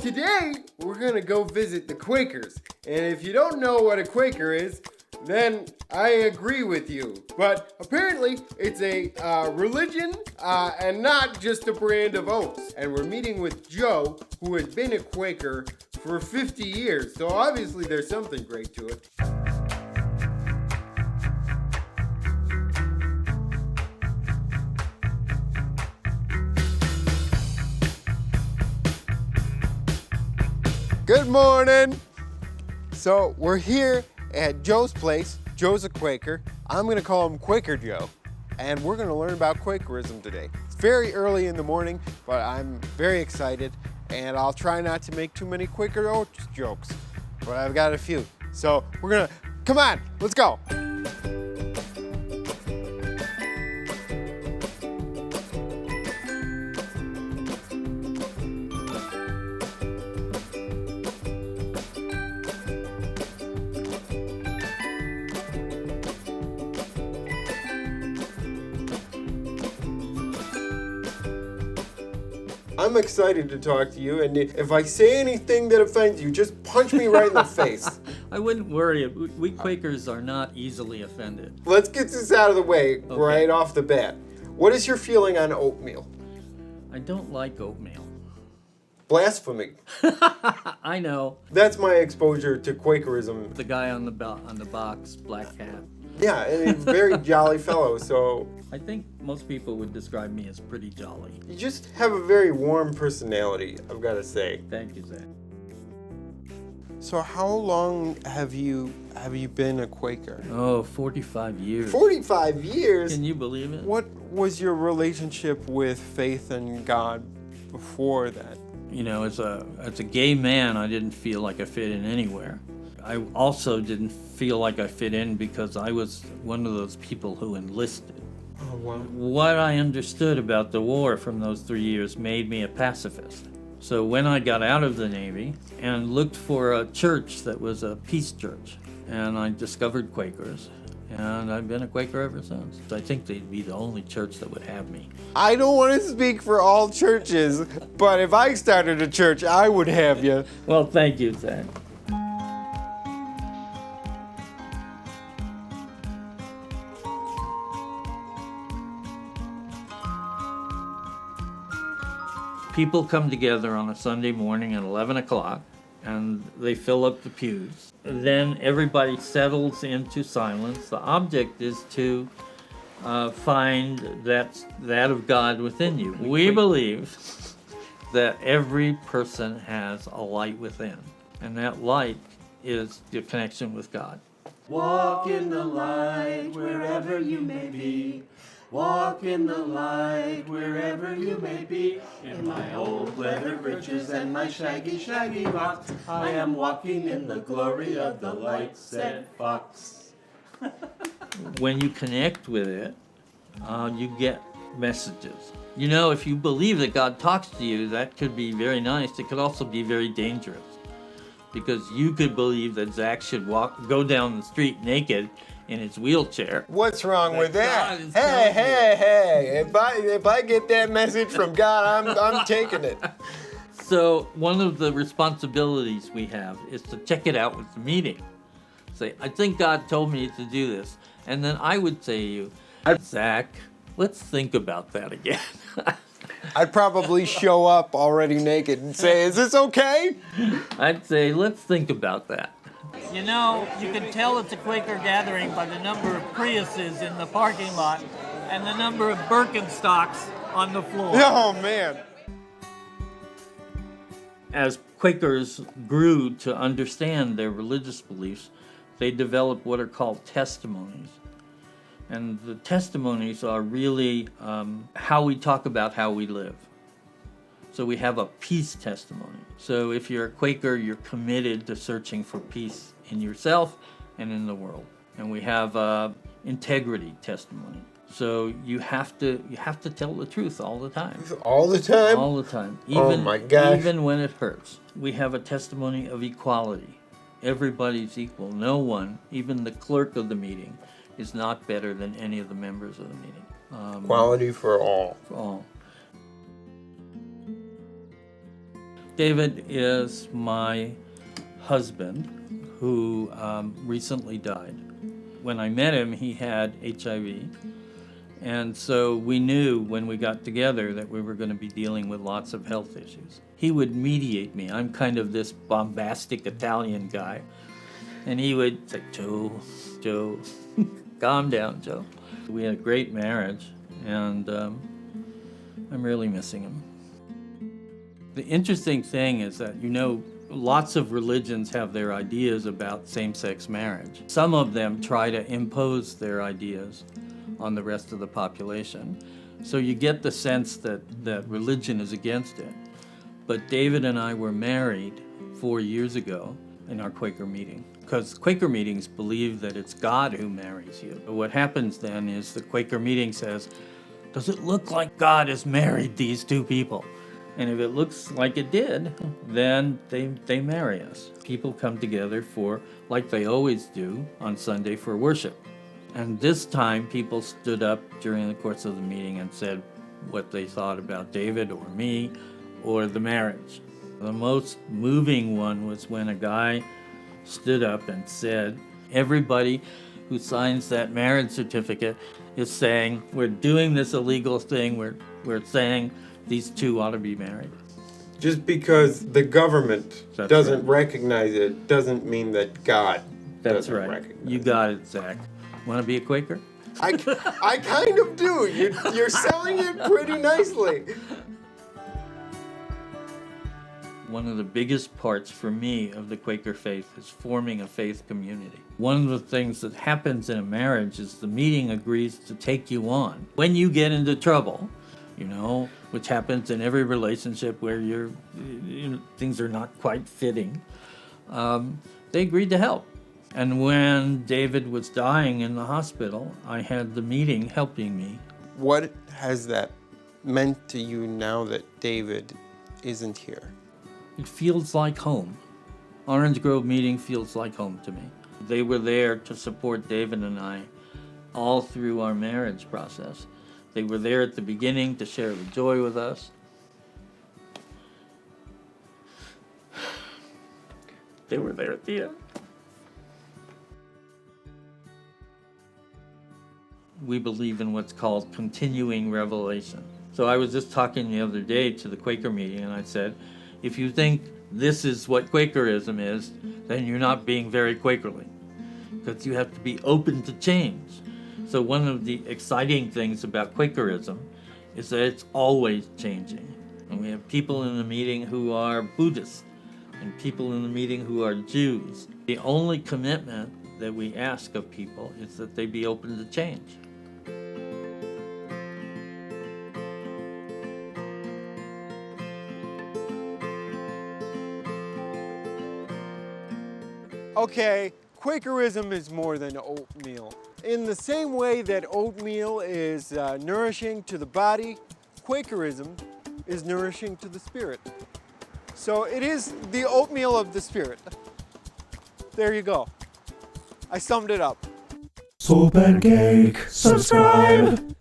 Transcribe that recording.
Today, we're gonna go visit the Quakers. And if you don't know what a Quaker is, then I agree with you. But apparently, it's a religion and not just a brand of oats. And we're meeting with Joe, who has been a Quaker for 50 years. So obviously, there's something great to it. Good morning. So we're here at Joe's place. Joe's a Quaker. I'm gonna call him Quaker Joe. And we're gonna learn about Quakerism today. It's very early in the morning, but I'm very excited. And I'll try not to make too many Quaker oats jokes, but I've got a few. So we're gonna, come on, let's go. I'm excited to talk to you, and if I say anything that offends you, just punch me right in the face. I wouldn't worry. We Quakers are not easily offended. Let's get this out of the way right off the bat. What is your feeling on oatmeal? I don't like oatmeal. Blasphemy. I know. That's my exposure to Quakerism. The guy on the box, black hat. Yeah, and he's a very jolly fellow, so... I think most people would describe me as pretty jolly. You just have a very warm personality, I've got to say. Thank you, Zach. So how long have you been a Quaker? Oh, 45 years. 45 years? Can you believe it? What was your relationship with faith and God before that? You know, as a gay man, I didn't feel like I fit in anywhere. I also didn't feel like I fit in because I was one of those people who enlisted. Oh, wow. What I understood about the war from those 3 years made me a pacifist. So when I got out of the Navy and looked for a church that was a peace church, and I discovered Quakers, and I've been a Quaker ever since. I think they'd be the only church that would have me. I don't want to speak for all churches, but if I started a church, I would have you. Well, thank you, Zach. People come together on a Sunday morning at 11 o'clock, and they fill up the pews. Then everybody settles into silence. The object is to find that of God within you. We believe that every person has a light within, and that light is the connection with God. Walk in the light wherever you may be. Walk in the light wherever you may be. In my old leather breeches and my shaggy, shaggy locks, I am walking in the glory of the light, said Fox. When you connect with it, you get messages. You know, if you believe that God talks to you, that could be very nice. It could also be very dangerous, because you could believe that Zach should go down the street naked in his wheelchair. What's wrong with that? Hey! If I get that message from God, I'm taking it. So one of the responsibilities we have is to check it out with the meeting. Say, I think God told me to do this, and then I would say to you, Zach, let's think about that again. I'd probably show up already naked and say, is this okay? I'd say, let's think about that. You know, you can tell it's a Quaker gathering by the number of Priuses in the parking lot and the number of Birkenstocks on the floor. Oh, man. As Quakers grew to understand their religious beliefs, they developed what are called testimonies. And the testimonies are really how we talk about how we live. So we have a peace testimony. So if you're a Quaker, you're committed to searching for peace in yourself and in the world. And we have integrity testimony. So you have to tell the truth all the time. All the time? All the time. Oh my gosh. Even when it hurts. We have a testimony of equality. Everybody's equal. No one, even the clerk of the meeting, is not better than any of the members of the meeting. Equality for all. For all. David is my husband who recently died. When I met him, he had HIV. And so we knew when we got together that we were going to be dealing with lots of health issues. He would mediate me. I'm kind of this bombastic Italian guy. And he would say, Joe, calm down, Joe. We had a great marriage, and I'm really missing him. The interesting thing is that, lots of religions have their ideas about same-sex marriage. Some of them try to impose their ideas on the rest of the population. So you get the sense that religion is against it. But David and I were married 4 years ago in our Quaker meeting, because Quaker meetings believe that it's God who marries you. What happens then is the Quaker meeting says, does it look like God has married these two people? And if it looks like it did, then they marry us. People come together for, like they always do on Sunday, for worship. And this time, people stood up during the course of the meeting and said what they thought about David or me or the marriage. The most moving one was when a guy stood up and said, everybody who signs that marriage certificate is saying, we're doing this illegal thing, we're saying these two ought to be married. Just because the government That's doesn't right. recognize it doesn't mean that God That's doesn't right. recognize You got it, Zach. Want to be a Quaker? I kind of do. You're selling it pretty nicely. One of the biggest parts for me of the Quaker faith is forming a faith community. One of the things that happens in a marriage is the meeting agrees to take you on. When you get into trouble, which happens in every relationship where things are not quite fitting, they agreed to help. And when David was dying in the hospital, I had the meeting helping me. What has that meant to you now that David isn't here? It feels like home. Orange Grove Meeting feels like home to me. They were there to support David and I all through our marriage process. They were there at the beginning to share the joy with us. They were there at the end. We believe in what's called continuing revelation. So I was just talking the other day to the Quaker meeting, and I said, if you think this is what Quakerism is, then you're not being very Quakerly, because you have to be open to change. So one of the exciting things about Quakerism is that it's always changing. And we have people in the meeting who are Buddhists and people in the meeting who are Jews. The only commitment that we ask of people is that they be open to change. Okay, Quakerism is more than oatmeal. In the same way that oatmeal is nourishing to the body, Quakerism is nourishing to the spirit. So it is the oatmeal of the spirit. There you go. I summed it up. SoulPancake, subscribe!